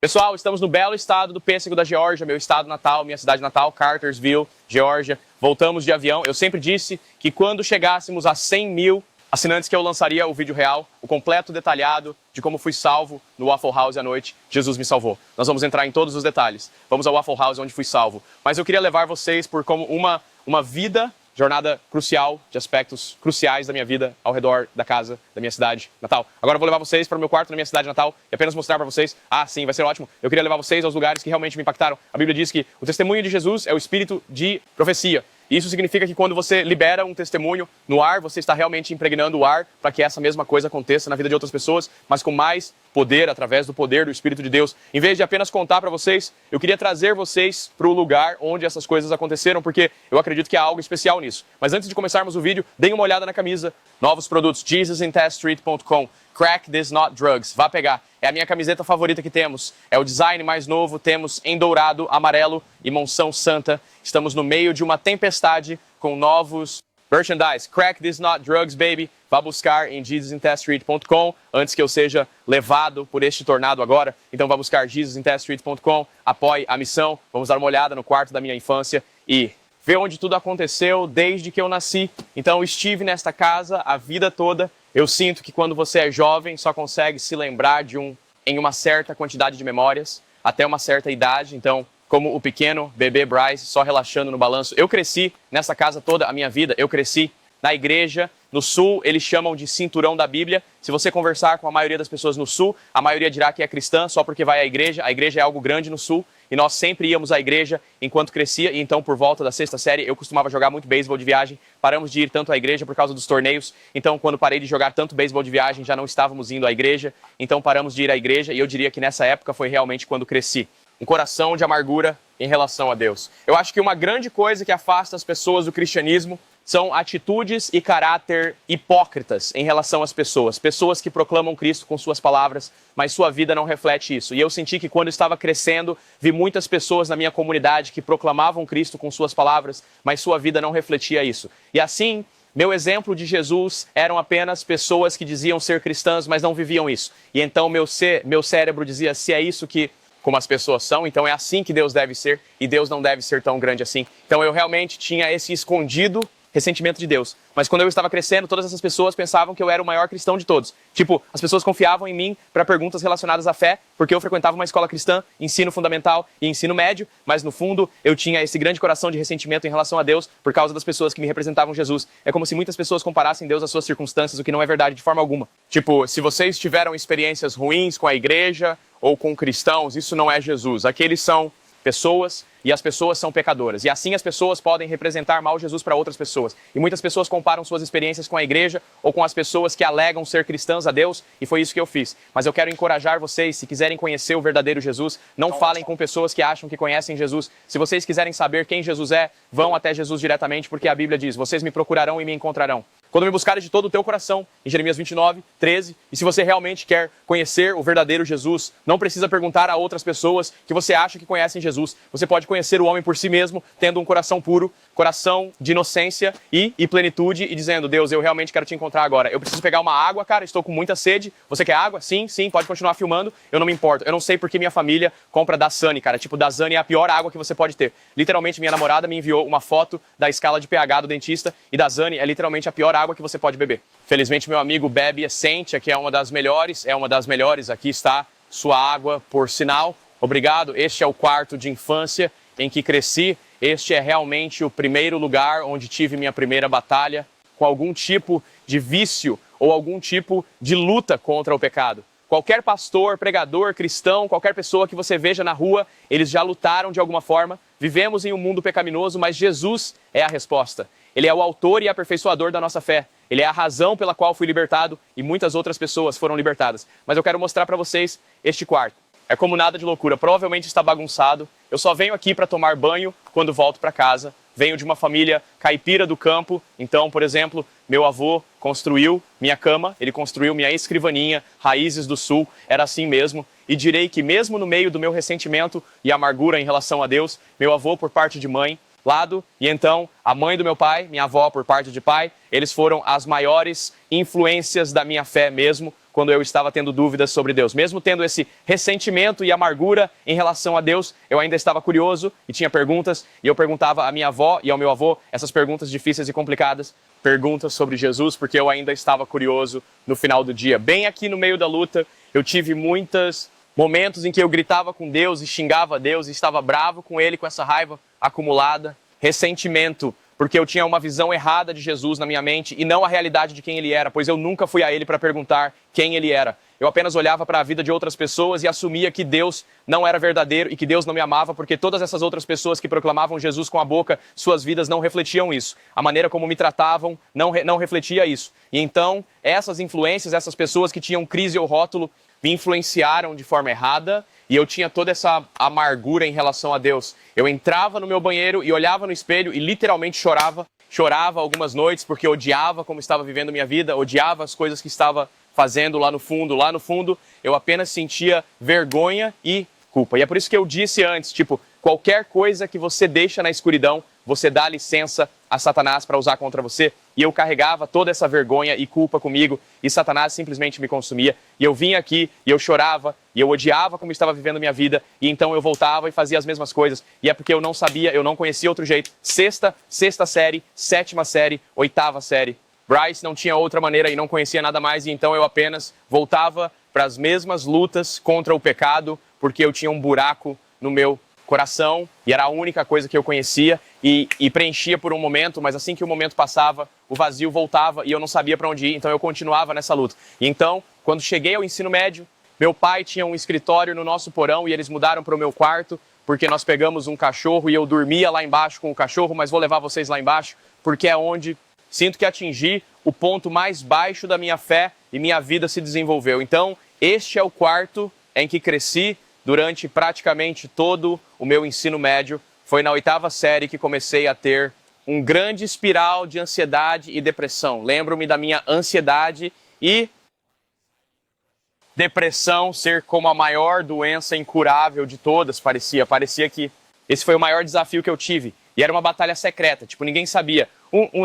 Pessoal, estamos no belo estado do Pêssego da Geórgia, meu estado natal, minha cidade natal, Cartersville, Geórgia. Voltamos de avião. Eu sempre disse que quando chegássemos a 100 mil assinantes que eu lançaria o vídeo real, o completo detalhado de como fui salvo no Waffle House à noite. Jesus me salvou. Nós vamos entrar em todos os detalhes. Vamos ao Waffle House onde fui salvo. Mas eu queria levar vocês por como uma jornada crucial, de aspectos cruciais da minha vida ao redor da casa da minha cidade natal. Agora eu vou levar vocês para o meu quarto na minha cidade natal e apenas mostrar para vocês, sim, vai ser ótimo, eu queria levar vocês aos lugares que realmente me impactaram. A Bíblia diz que o testemunho de Jesus é o espírito de profecia. Isso significa que quando você libera um testemunho no ar, você está realmente impregnando o ar para que essa mesma coisa aconteça na vida de outras pessoas, mas com mais poder, através do poder do Espírito de Deus. Em vez de apenas contar para vocês, eu queria trazer vocês para o lugar onde essas coisas aconteceram, porque eu acredito que há algo especial nisso. Mas antes de começarmos o vídeo, deem uma olhada na camisa. Novos produtos, JesusInTestStreet.com. Crack This Not Drugs. Vá pegar. É a minha camiseta favorita que temos. É o design mais novo. Temos em dourado, amarelo e monção santa. Estamos no meio de uma tempestade com novos merchandise. Crack This Not Drugs, baby. Vá buscar em JesusInTestStreet.com antes que eu seja levado por este tornado agora. Então vá buscar JesusInTestStreet.com. Apoie a missão. Vamos dar uma olhada no quarto da minha infância e ver onde tudo aconteceu desde que eu nasci. Então estive nesta casa a vida toda. Eu sinto que quando você é jovem, só consegue se lembrar em uma certa quantidade de memórias, até uma certa idade. Então, como o pequeno bebê Bryce, só relaxando no balanço. Eu cresci nessa casa toda a minha vida. Eu cresci na igreja. No sul, eles chamam de cinturão da Bíblia. Se você conversar com a maioria das pessoas no sul, a maioria dirá que é cristã só porque vai à igreja. A igreja é algo grande no sul. E nós sempre íamos à igreja enquanto crescia. E então, por volta da sexta série, eu costumava jogar muito beisebol de viagem. Paramos de ir tanto à igreja por causa dos torneios. Então, quando parei de jogar tanto beisebol de viagem, já não estávamos indo à igreja. Então, paramos de ir à igreja. E eu diria que nessa época foi realmente quando cresci. Um coração de amargura em relação a Deus. Eu acho que uma grande coisa que afasta as pessoas do cristianismo são atitudes e caráter hipócritas em relação às pessoas. Pessoas que proclamam Cristo com suas palavras, mas sua vida não reflete isso. E eu senti que quando estava crescendo, vi muitas pessoas na minha comunidade que proclamavam Cristo com suas palavras, mas sua vida não refletia isso. E assim, meu exemplo de Jesus eram apenas pessoas que diziam ser cristãs, mas não viviam isso. E então meu cérebro dizia, se é isso que como as pessoas são, então é assim que Deus deve ser, e Deus não deve ser tão grande assim. Então eu realmente tinha esse escondido ressentimento de Deus. Mas quando eu estava crescendo, todas essas pessoas pensavam que eu era o maior cristão de todos. Tipo, as pessoas confiavam em mim para perguntas relacionadas à fé, porque eu frequentava uma escola cristã, ensino fundamental e ensino médio, mas no fundo eu tinha esse grande coração de ressentimento em relação a Deus por causa das pessoas que me representavam Jesus. É como se muitas pessoas comparassem Deus às suas circunstâncias, o que não é verdade de forma alguma. Tipo, se vocês tiveram experiências ruins com a igreja ou com cristãos, isso não é Jesus. Aqueles são pessoas e as pessoas são pecadoras. E assim as pessoas podem representar mal Jesus para outras pessoas. E muitas pessoas comparam suas experiências com a igreja ou com as pessoas que alegam ser cristãs a Deus, e foi isso que eu fiz. Mas eu quero encorajar vocês, se quiserem conhecer o verdadeiro Jesus, não falem com pessoas que acham que conhecem Jesus. Se vocês quiserem saber quem Jesus é, vão até Jesus diretamente, porque a Bíblia diz, vocês me procurarão e me encontrarão quando me buscarem de todo o teu coração, em Jeremias 29, 13. E se você realmente quer conhecer o verdadeiro Jesus, não precisa perguntar a outras pessoas que você acha que conhecem Jesus. Você pode conhecer o homem por si mesmo, tendo um coração puro, coração de inocência e plenitude, e dizendo, Deus, eu realmente quero te encontrar agora. Eu preciso pegar uma água, cara, estou com muita sede. Você quer água? Sim, pode continuar filmando. Eu não me importo. Eu não sei porque minha família compra Dasani, cara. Tipo, Dasani é a pior água que você pode ter. Literalmente, minha namorada me enviou uma foto da escala de pH do dentista, e Dasani é literalmente a pior água que você pode beber. Felizmente, meu amigo bebe Essentia, que é uma das melhores. Aqui está sua água, por sinal. Obrigado. Este é o quarto de infância em que cresci. Este é realmente o primeiro lugar onde tive minha primeira batalha com algum tipo de vício ou algum tipo de luta contra o pecado. Qualquer pastor, pregador, cristão, qualquer pessoa que você veja na rua, eles já lutaram de alguma forma. Vivemos em um mundo pecaminoso, mas Jesus é a resposta. Ele é o autor e aperfeiçoador da nossa fé. Ele é a razão pela qual fui libertado e muitas outras pessoas foram libertadas. Mas eu quero mostrar para vocês este quarto. É como nada de loucura, provavelmente está bagunçado. Eu só venho aqui para tomar banho quando volto para casa. Venho de uma família caipira do campo. Então, por exemplo, meu avô construiu minha cama, ele construiu minha escrivaninha, raízes do sul, era assim mesmo. E direi que mesmo no meio do meu ressentimento e amargura em relação a Deus, meu avô, por parte de mãe, lado, e então a mãe do meu pai, minha avó por parte de pai, eles foram as maiores influências da minha fé mesmo, quando eu estava tendo dúvidas sobre Deus. Mesmo tendo esse ressentimento e amargura em relação a Deus, eu ainda estava curioso e tinha perguntas, e eu perguntava à minha avó e ao meu avô essas perguntas difíceis e complicadas, perguntas sobre Jesus, porque eu ainda estava curioso no final do dia. Bem aqui no meio da luta, eu tive muitos momentos em que eu gritava com Deus e xingava Deus e estava bravo com Ele, com essa raiva acumulada, ressentimento, porque eu tinha uma visão errada de Jesus na minha mente e não a realidade de quem Ele era, pois eu nunca fui a Ele para perguntar quem Ele era. Eu apenas olhava para a vida de outras pessoas e assumia que Deus não era verdadeiro e que Deus não me amava, porque todas essas outras pessoas que proclamavam Jesus com a boca, suas vidas não refletiam isso. A maneira como me tratavam não refletia isso. E então, essas influências, essas pessoas que tinham crise ou rótulo, me influenciaram de forma errada e eu tinha toda essa amargura em relação a Deus. Eu entrava no meu banheiro e olhava no espelho e literalmente chorava. Chorava algumas noites porque odiava como estava vivendo minha vida, odiava as coisas que estava fazendo lá no fundo. Lá no fundo, eu apenas sentia vergonha e culpa. E é por isso que eu disse antes, qualquer coisa que você deixa na escuridão, você dá licença a Satanás para usar contra você. E eu carregava toda essa vergonha e culpa comigo, e Satanás simplesmente me consumia. E eu vinha aqui, e eu chorava, e eu odiava como estava vivendo minha vida, e então eu voltava e fazia as mesmas coisas. E é porque eu não sabia, eu não conhecia outro jeito. Sexta série, sétima série, oitava série. Bryce não tinha outra maneira e não conhecia nada mais, e então eu apenas voltava para as mesmas lutas contra o pecado, porque eu tinha um buraco no meu coração, e era a única coisa que eu conhecia, e preenchia por um momento, mas assim que o momento passava, o vazio voltava e eu não sabia para onde ir, então eu continuava nessa luta. E então, quando cheguei ao ensino médio, meu pai tinha um escritório no nosso porão e eles mudaram para o meu quarto, porque nós pegamos um cachorro e eu dormia lá embaixo com o cachorro, mas vou levar vocês lá embaixo, porque é onde sinto que atingi o ponto mais baixo da minha fé e minha vida se desenvolveu. Então, este é o quarto em que cresci durante praticamente todo o meu ensino médio. Foi na oitava série que comecei a ter um grande espiral de ansiedade e depressão. Lembro-me da minha ansiedade e depressão ser como a maior doença incurável de todas, parecia. Parecia que esse foi o maior desafio que eu tive. E era uma batalha secreta, ninguém sabia.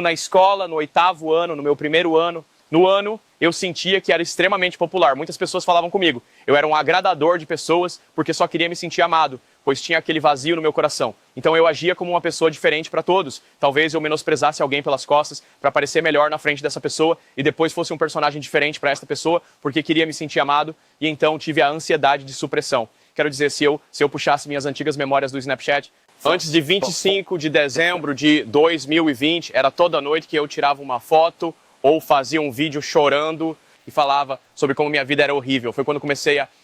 Na escola, no oitavo ano, no meu primeiro ano, no ano, eu sentia que era extremamente popular. Muitas pessoas falavam comigo. Eu era um agradador de pessoas porque só queria me sentir amado, pois tinha aquele vazio no meu coração. Então eu agia como uma pessoa diferente para todos. Talvez eu menosprezasse alguém pelas costas para parecer melhor na frente dessa pessoa e depois fosse um personagem diferente para essa pessoa porque queria me sentir amado, e então tive a ansiedade de supressão. Quero dizer, se eu puxasse minhas antigas memórias do Snapchat, antes de 25 de dezembro de 2020, era toda noite que eu tirava uma foto ou fazia um vídeo chorando e falava sobre como minha vida era horrível. Foi quando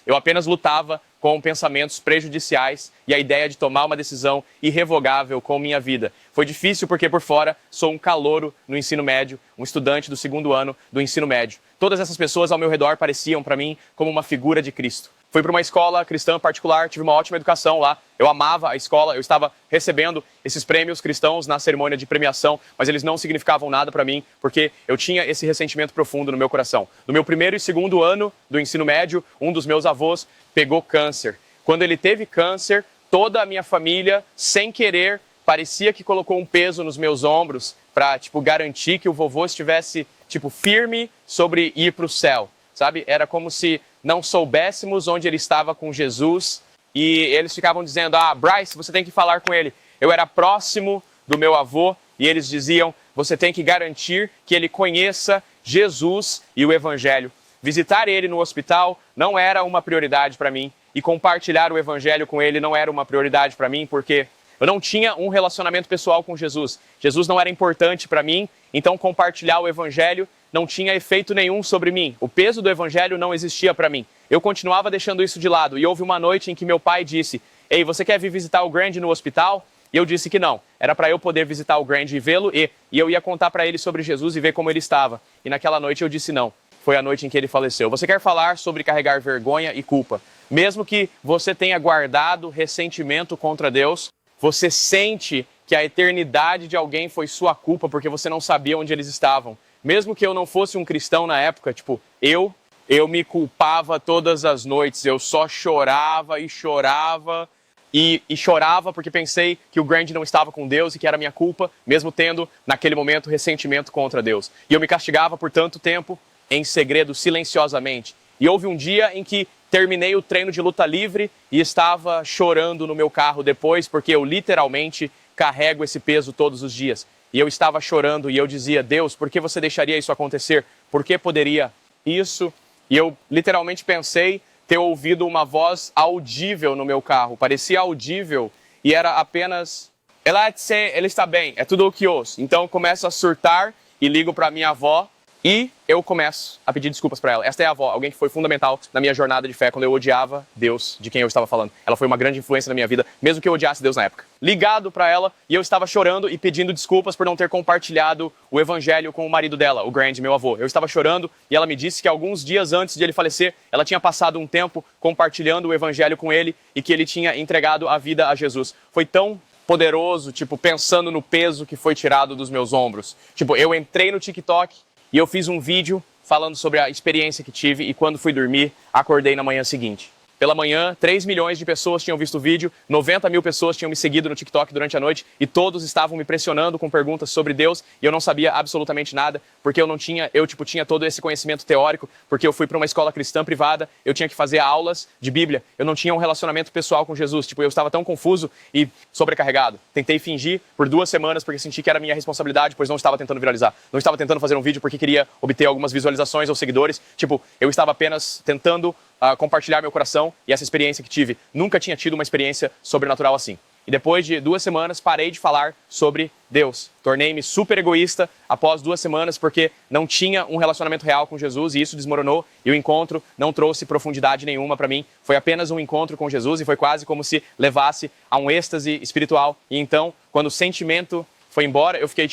eu apenas lutava com pensamentos prejudiciais e a ideia de tomar uma decisão irrevogável com minha vida. Foi difícil porque por fora sou um calouro no ensino médio, um estudante do segundo ano do ensino médio. Todas essas pessoas ao meu redor pareciam para mim como uma figura de Cristo. Fui para uma escola cristã particular, tive uma ótima educação lá. Eu amava a escola, eu estava recebendo esses prêmios cristãos na cerimônia de premiação, mas eles não significavam nada para mim, porque eu tinha esse ressentimento profundo no meu coração. No meu primeiro e segundo ano do ensino médio, um dos meus avós pegou câncer. Quando ele teve câncer, toda a minha família, sem querer, parecia que colocou um peso nos meus ombros para, garantir que o vovô estivesse, firme sobre ir para o céu, sabe? Era como se não soubéssemos onde ele estava com Jesus, e eles ficavam dizendo, Bryce, você tem que falar com ele. Eu era próximo do meu avô, e eles diziam, você tem que garantir que ele conheça Jesus e o Evangelho. Visitar ele no hospital não era uma prioridade para mim, e compartilhar o Evangelho com ele não era uma prioridade para mim, porque eu não tinha um relacionamento pessoal com Jesus. Jesus não era importante para mim, então compartilhar o Evangelho não tinha efeito nenhum sobre mim. O peso do Evangelho não existia para mim. Eu continuava deixando isso de lado. E houve uma noite em que meu pai disse, ei, você quer vir visitar o Grande no hospital? E eu disse que não. Era para eu poder visitar o Grande e vê-lo, e eu ia contar para ele sobre Jesus e ver como ele estava. E naquela noite eu disse não. Foi a noite em que ele faleceu. Você quer falar sobre carregar vergonha e culpa? Mesmo que você tenha guardado ressentimento contra Deus, você sente que a eternidade de alguém foi sua culpa porque você não sabia onde eles estavam. Mesmo que eu não fosse um cristão na época, eu me culpava todas as noites. Eu só chorava e chorava e chorava porque pensei que o Grande não estava com Deus e que era minha culpa, mesmo tendo, naquele momento, ressentimento contra Deus. E eu me castigava por tanto tempo, em segredo, silenciosamente. E houve um dia em que terminei o treino de luta livre e estava chorando no meu carro depois, porque eu literalmente carrego esse peso todos os dias. E eu estava chorando e eu dizia, Deus, por que você deixaria isso acontecer? Por que poderia isso? E eu literalmente pensei ter ouvido uma voz audível no meu carro. Parecia audível e era apenas... Ele está bem, é tudo o que ouço. Então eu começo a surtar e ligo para minha avó e eu começo a pedir desculpas para ela. Esta é a avó, alguém que foi fundamental na minha jornada de fé quando eu odiava Deus, de quem eu estava falando. Ela foi uma grande influência na minha vida, mesmo que eu odiasse Deus na época. Ligado para ela e eu estava chorando e pedindo desculpas por não ter compartilhado o evangelho com o marido dela, o Grand, meu avô. Eu estava chorando e ela me disse que alguns dias antes de ele falecer, ela tinha passado um tempo compartilhando o evangelho com ele e que ele tinha entregado a vida a Jesus. Foi tão poderoso, pensando no peso que foi tirado dos meus ombros. Eu entrei no TikTok e eu fiz um vídeo falando sobre a experiência que tive e quando fui dormir, acordei na manhã seguinte. Pela manhã, 3 milhões de pessoas tinham visto o vídeo, 90 mil pessoas tinham me seguido no TikTok durante a noite e todos estavam me pressionando com perguntas sobre Deus e eu não sabia absolutamente nada, porque eu tinha todo esse conhecimento teórico, porque eu fui para uma escola cristã privada, eu tinha que fazer aulas de Bíblia, eu não tinha um relacionamento pessoal com Jesus, eu estava tão confuso e sobrecarregado. Tentei fingir por 2 semanas porque senti que era minha responsabilidade, pois não estava tentando viralizar. Não estava tentando fazer um vídeo porque queria obter algumas visualizações ou seguidores, eu estava apenas tentando compartilhar meu coração e essa experiência que tive. Nunca tinha tido uma experiência sobrenatural assim. E depois de 2 semanas, parei de falar sobre Deus. Tornei-me super egoísta após 2 semanas porque não tinha um relacionamento real com Jesus e isso desmoronou e o encontro não trouxe profundidade nenhuma para mim. Foi apenas um encontro com Jesus e foi quase como se levasse a um êxtase espiritual. E então, quando o sentimento foi embora, eu fiquei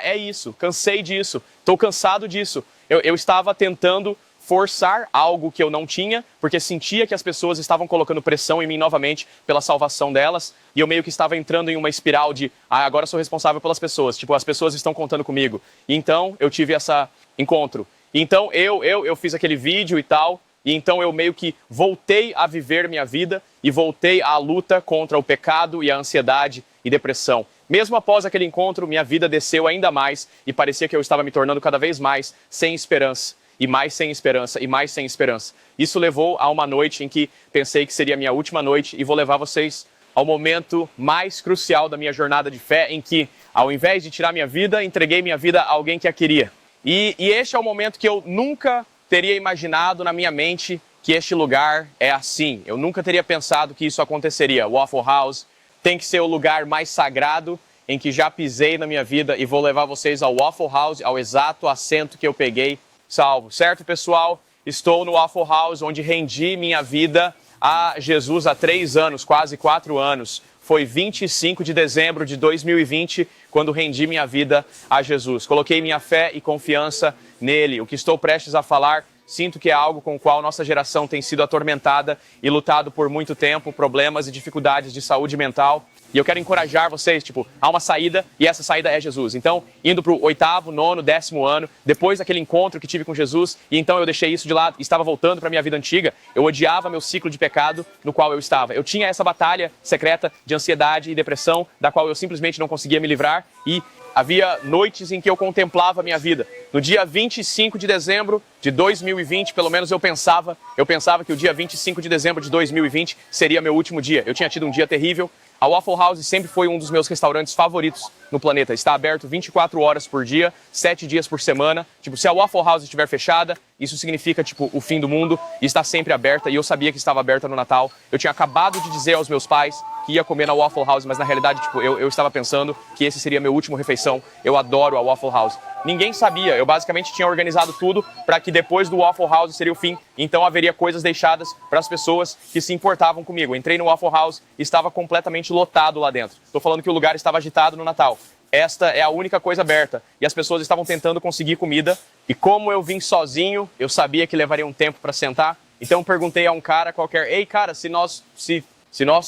é isso, cansei disso, estou cansado disso. Eu estava tentando forçar algo que eu não tinha, porque sentia que as pessoas estavam colocando pressão em mim novamente pela salvação delas, e eu meio que estava entrando em uma espiral de, agora sou responsável pelas pessoas, as pessoas estão contando comigo. E então eu tive esse encontro. E então eu fiz aquele vídeo e tal, e então eu meio que voltei a viver minha vida e voltei à luta contra o pecado e a ansiedade e depressão. Mesmo após aquele encontro, minha vida desceu ainda mais e parecia que eu estava me tornando cada vez mais sem esperança. E mais sem esperança, e mais sem esperança. Isso levou a uma noite em que pensei que seria a minha última noite e vou levar vocês ao momento mais crucial da minha jornada de fé, em que, ao invés de tirar minha vida, entreguei minha vida a alguém que a queria. E este é o momento que eu nunca teria imaginado na minha mente que este lugar é assim. Eu nunca teria pensado que isso aconteceria. Waffle House tem que ser o lugar mais sagrado em que já pisei na minha vida e vou levar vocês ao Waffle House, ao exato assento que eu peguei salvo, certo, pessoal? Estou no Waffle House, onde rendi minha vida a Jesus há 3 anos, quase 4 anos. Foi 25 de dezembro de 2020, quando rendi minha vida a Jesus. Coloquei minha fé e confiança nele. O que estou prestes a falar, sinto que é algo com o qual nossa geração tem sido atormentada e lutado por muito tempo, problemas e dificuldades de saúde mental. E eu quero encorajar vocês, há uma saída e essa saída é Jesus. Então, indo para o 8º, 9º, 10º ano, depois daquele encontro que tive com Jesus, e então eu deixei isso de lado, estava voltando para a minha vida antiga, eu odiava meu ciclo de pecado no qual eu estava. Eu tinha essa batalha secreta de ansiedade e depressão, da qual eu simplesmente não conseguia me livrar, e havia noites em que eu contemplava a minha vida. No dia 25 de dezembro de 2020, pelo menos eu pensava que o dia 25 de dezembro de 2020 seria meu último dia. Eu tinha tido um dia terrível. A Waffle House sempre foi um dos meus restaurantes favoritos no planeta. Está aberto 24 horas por dia, 7 dias por semana. Se a Waffle House estiver fechada, isso significa, o fim do mundo. E está sempre aberta, e eu sabia que estava aberta no Natal. Eu tinha acabado de dizer aos meus pais que ia comer na Waffle House, mas na realidade, eu estava pensando que esse seria meu último refeição. Eu adoro a Waffle House. Ninguém sabia, eu basicamente tinha organizado tudo para que depois do Waffle House seria o fim, então haveria coisas deixadas para as pessoas que se importavam comigo. Entrei no Waffle House e estava completamente lotado lá dentro. Estou falando que o lugar estava agitado no Natal. Esta é a única coisa aberta e as pessoas estavam tentando conseguir comida e como eu vim sozinho, eu sabia que levaria um tempo para sentar, então perguntei a um cara qualquer, ei cara, se nós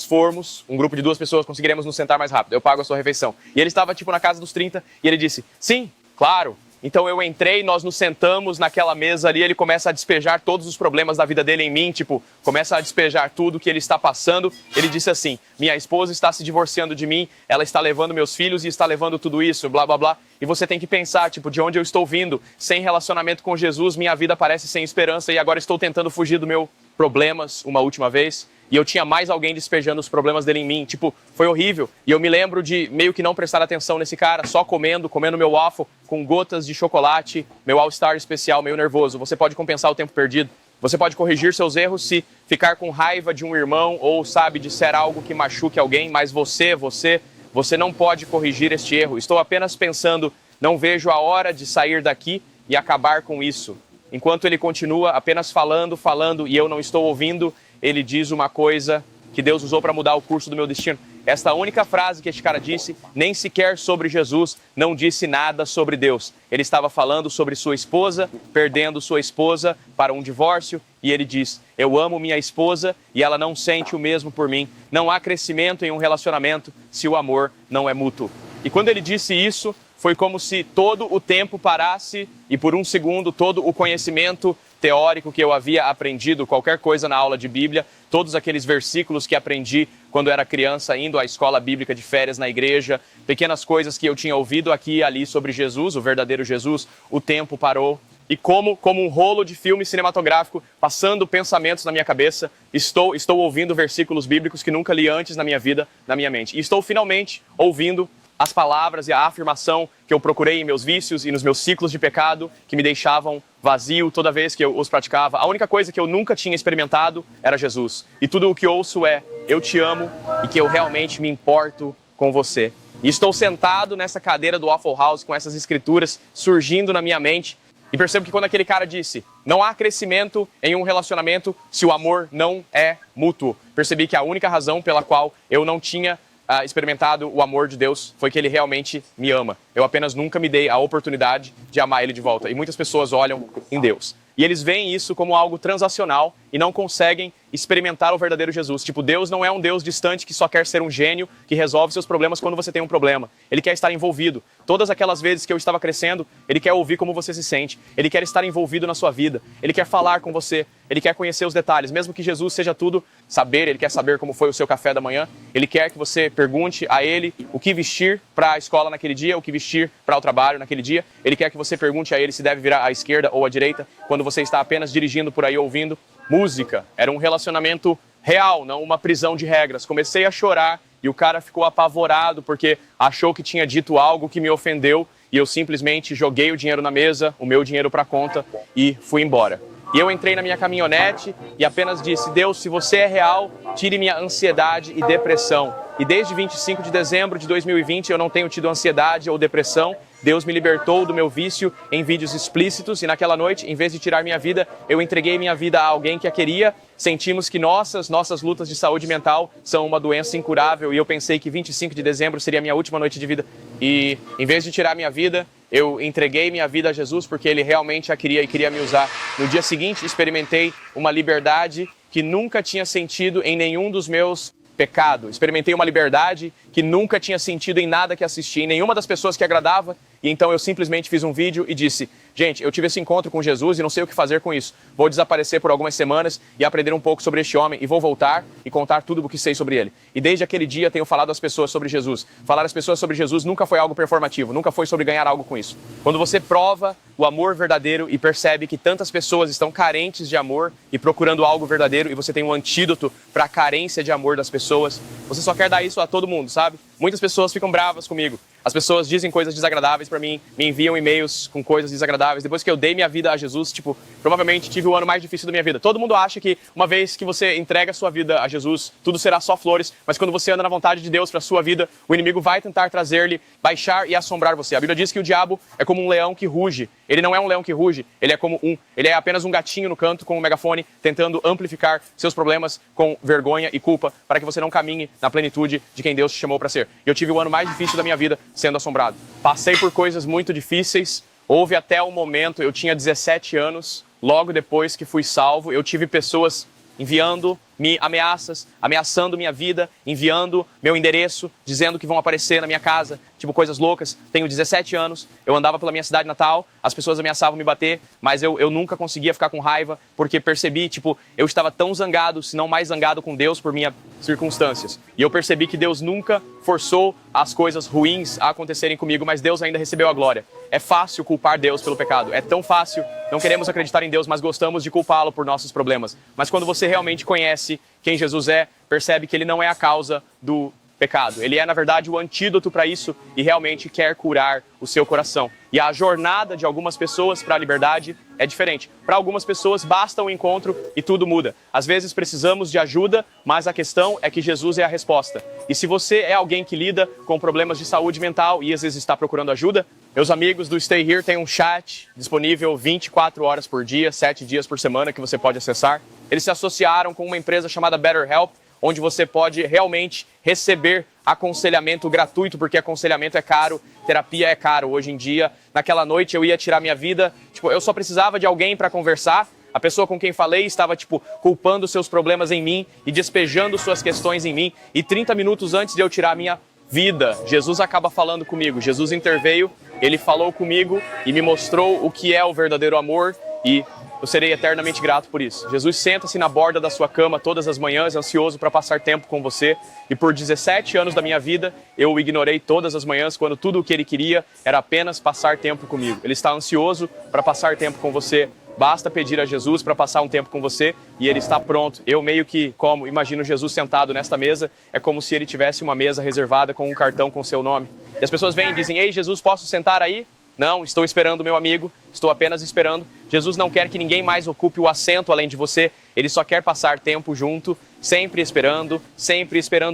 formos, um grupo de 2 pessoas, conseguiremos nos sentar mais rápido, eu pago a sua refeição. E ele estava na casa dos 30 e ele disse, sim, claro, Então eu entrei, nós nos sentamos naquela mesa ali, ele começa a despejar todos os problemas da vida dele em mim, tipo, começa a despejar tudo que ele está passando. Ele disse assim: minha esposa está se divorciando de mim, ela está levando meus filhos e está levando tudo isso, blá blá blá. E você tem que pensar, tipo, de onde eu estou vindo, sem relacionamento com Jesus, minha vida parece sem esperança e agora estou tentando fugir do meu problemas uma última vez. E eu tinha mais alguém despejando os problemas dele em mim. Tipo, foi horrível. E eu me lembro de meio que não prestar atenção nesse cara, só comendo meu waffle com gotas de chocolate, meu All-Star especial, meio nervoso. Você pode compensar o tempo perdido. Você pode corrigir seus erros se ficar com raiva de um irmão ou, sabe, disser algo que machuque alguém, mas você não pode corrigir este erro. Estou apenas pensando, não vejo a hora de sair daqui e acabar com isso. Enquanto ele continua apenas falando e eu não estou ouvindo, ele diz uma coisa que Deus usou para mudar o curso do meu destino. Esta única frase que este cara disse, nem sequer sobre Jesus, não disse nada sobre Deus. Ele estava falando sobre sua esposa, perdendo sua esposa para um divórcio, e ele diz: eu amo minha esposa e ela não sente o mesmo por mim. Não há crescimento em um relacionamento se o amor não é mútuo. E quando ele disse isso, foi como se todo o tempo parasse e por um segundo todo o conhecimento teórico que eu havia aprendido, qualquer coisa na aula de Bíblia, todos aqueles versículos que aprendi quando era criança, indo à escola bíblica de férias na igreja, pequenas coisas que eu tinha ouvido aqui e ali sobre Jesus, o verdadeiro Jesus, o tempo parou. E como um rolo de filme cinematográfico, passando pensamentos na minha cabeça, estou ouvindo versículos bíblicos que nunca li antes na minha vida, na minha mente. E estou finalmente ouvindo as palavras e a afirmação que eu procurei em meus vícios e nos meus ciclos de pecado, que me deixavam vazio toda vez que eu os praticava. A única coisa que eu nunca tinha experimentado era Jesus. E tudo o que ouço é: eu te amo e que eu realmente me importo com você. E estou sentado nessa cadeira do Waffle House com essas escrituras surgindo na minha mente e percebo que quando aquele cara disse: não há crescimento em um relacionamento se o amor não é mútuo, percebi que a única razão pela qual eu não tinha experimentado o amor de Deus foi que Ele realmente me ama. Eu apenas nunca me dei a oportunidade de amar Ele de volta. E muitas pessoas olham em Deus e eles veem isso como algo transacional e não conseguem experimentar o verdadeiro Jesus. Tipo, Deus não é um Deus distante que só quer ser um gênio que resolve seus problemas quando você tem um problema. Ele quer estar envolvido. Todas aquelas vezes que eu estava crescendo, Ele quer ouvir como você se sente. Ele quer estar envolvido na sua vida. Ele quer falar com você. Ele quer conhecer os detalhes. Mesmo que Jesus seja tudo saber, Ele quer saber como foi o seu café da manhã. Ele quer que você pergunte a Ele o que vestir para a escola naquele dia, o que vestir para o trabalho naquele dia. Ele quer que você pergunte a Ele se deve virar à esquerda ou à direita quando você está apenas dirigindo por aí ouvindo música. Era um relacionamento real, não uma prisão de regras. Comecei a chorar e o cara ficou apavorado porque achou que tinha dito algo que me ofendeu e eu simplesmente joguei o dinheiro na mesa, o meu dinheiro para a conta e fui embora. E eu entrei na minha caminhonete e apenas disse: Deus, se você é real, tire minha ansiedade e depressão. E desde 25 de dezembro de 2020 eu não tenho tido ansiedade ou depressão. Deus me libertou do meu vício em vídeos explícitos e naquela noite, em vez de tirar minha vida, eu entreguei minha vida a alguém que a queria. Sentimos que nossas lutas de saúde mental são uma doença incurável e eu pensei que 25 de dezembro seria a minha última noite de vida. E em vez de tirar minha vida, eu entreguei minha vida a Jesus porque Ele realmente a queria e queria me usar. No dia seguinte, experimentei uma liberdade que nunca tinha sentido em nenhum dos meus pecados. Experimentei uma liberdade que nunca tinha sentido em nada que assisti, em nenhuma das pessoas que agradava. E então eu simplesmente fiz um vídeo e disse: gente, eu tive esse encontro com Jesus e não sei o que fazer com isso. Vou desaparecer por algumas semanas e aprender um pouco sobre este homem e vou voltar e contar tudo o que sei sobre ele. E desde aquele dia tenho falado às pessoas sobre Jesus. Falar às pessoas sobre Jesus nunca foi algo performativo, nunca foi sobre ganhar algo com isso. Quando você prova o amor verdadeiro e percebe que tantas pessoas estão carentes de amor e procurando algo verdadeiro e você tem um antídoto para a carência de amor das pessoas, você só quer dar isso a todo mundo, sabe? Muitas pessoas ficam bravas comigo. As pessoas dizem coisas desagradáveis pra mim, me enviam e-mails com coisas desagradáveis. Depois que eu dei minha vida a Jesus, provavelmente tive o ano mais difícil da minha vida. Todo mundo acha que uma vez que você entrega a sua vida a Jesus, tudo será só flores. Mas quando você anda na vontade de Deus pra sua vida, o inimigo vai tentar trazer-lhe, baixar e assombrar você. A Bíblia diz que o diabo é como um leão que ruge. Ele não é um leão que ruge, ele é apenas um gatinho no canto com um megafone, tentando amplificar seus problemas com vergonha e culpa, para que você não caminhe na plenitude de quem Deus te chamou para ser. Eu tive o ano mais difícil da minha vida sendo assombrado. Passei por coisas muito difíceis, houve até o momento, eu tinha 17 anos, logo depois que fui salvo, eu tive pessoas enviando ameaças, ameaçando minha vida, enviando meu endereço, dizendo que vão aparecer na minha casa, tipo coisas loucas. Tenho 17 anos, eu andava pela minha cidade natal, as pessoas ameaçavam me bater, mas eu nunca conseguia ficar com raiva, porque percebi, eu estava tão zangado, se não mais zangado com Deus por minhas circunstâncias. E eu percebi que Deus nunca forçou as coisas ruins a acontecerem comigo, mas Deus ainda recebeu a glória. É fácil culpar Deus pelo pecado, é tão fácil, não queremos acreditar em Deus, mas gostamos de culpá-lo por nossos problemas. Mas quando você realmente conhece quem Jesus é, percebe que Ele não é a causa do pecado. Ele é, na verdade, o antídoto para isso e realmente quer curar o seu coração. E a jornada de algumas pessoas para a liberdade é diferente. Para algumas pessoas basta um encontro e tudo muda. Às vezes precisamos de ajuda, mas a questão é que Jesus é a resposta. E se você é alguém que lida com problemas de saúde mental e às vezes está procurando ajuda, meus amigos do Stay Here têm um chat disponível 24 horas por dia, 7 dias por semana que você pode acessar. Eles se associaram com uma empresa chamada BetterHelp, onde você pode realmente receber aconselhamento gratuito, porque aconselhamento é caro, terapia é caro. Hoje em dia, naquela noite eu ia tirar minha vida, eu só precisava de alguém para conversar. A pessoa com quem falei estava, culpando seus problemas em mim e despejando suas questões em mim. E 30 minutos antes de eu tirar minha vida, Jesus acaba falando comigo. Jesus interveio, Ele falou comigo e me mostrou o que é o verdadeiro amor e eu serei eternamente grato por isso. Jesus senta-se na borda da sua cama todas as manhãs, ansioso para passar tempo com você. E por 17 anos da minha vida, eu o ignorei todas as manhãs, quando tudo o que Ele queria era apenas passar tempo comigo. Ele está ansioso para passar tempo com você. Basta pedir a Jesus para passar um tempo com você e Ele está pronto. Eu meio que, imagino Jesus sentado nesta mesa, é como se Ele tivesse uma mesa reservada com um cartão com seu nome. E as pessoas vêm e dizem, ei, Jesus, posso sentar aí? Não, estou esperando meu amigo, estou apenas esperando. Jesus não quer que ninguém mais ocupe o assento além de você. Ele só quer passar tempo junto, sempre esperando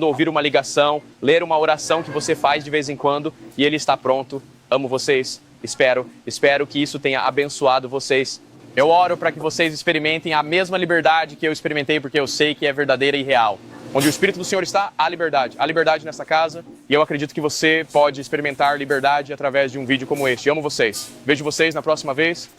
ouvir uma ligação, ler uma oração que você faz de vez em quando. E Ele está pronto. Amo vocês. Espero que isso tenha abençoado vocês. Eu oro para que vocês experimentem a mesma liberdade que eu experimentei, porque eu sei que é verdadeira e real. Onde o Espírito do Senhor está, há liberdade. Há liberdade nessa casa e eu acredito que você pode experimentar liberdade através de um vídeo como este. Amo vocês. Vejo vocês na próxima vez.